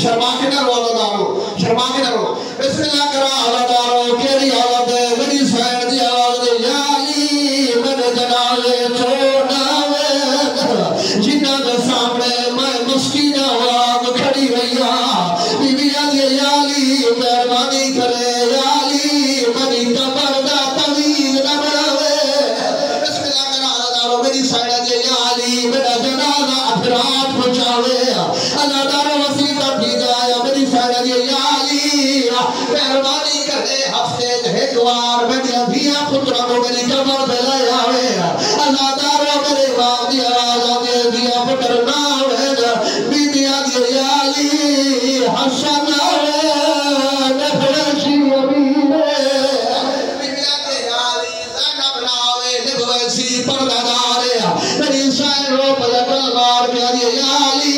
शर्मा के ना रो अल्लाह शर्मा के ना रो बिस्मिल्लाह करा अल्लाह केरी हालत है मेरी साइड दी आवाज दे या अली मेरे जनाजे छोड़ा वे जिन्ना दे सामने मैं मुस्किन आवाज खड़ी रहिया बीबी आली या अली मेहरबानी करे या अली मेरी कब्र दा तवीज ना बनावे बिस्मिल्लाह करा अल्लाह मेरी साइड दे या अली मेरा जनाजा अफरात पहुंचावे अल्लाह वसीला दी जाए मेरी साइड दे या अली मेहरबानी करे हफ्ते एक बार मेरी धिया पुत्रा को मेरी कब्र पे ले आवे अल्लाह तारा मेरे बाप दी आवाज आवे धिया पुत्र ना आवे बीबी आदी या अली हसन आवे नफरशी अमीने बीबी आदी या अली ज़ैनब ना आवे नबवसी पर्दादार मेरी साइड रो पलट मार के आदी या अली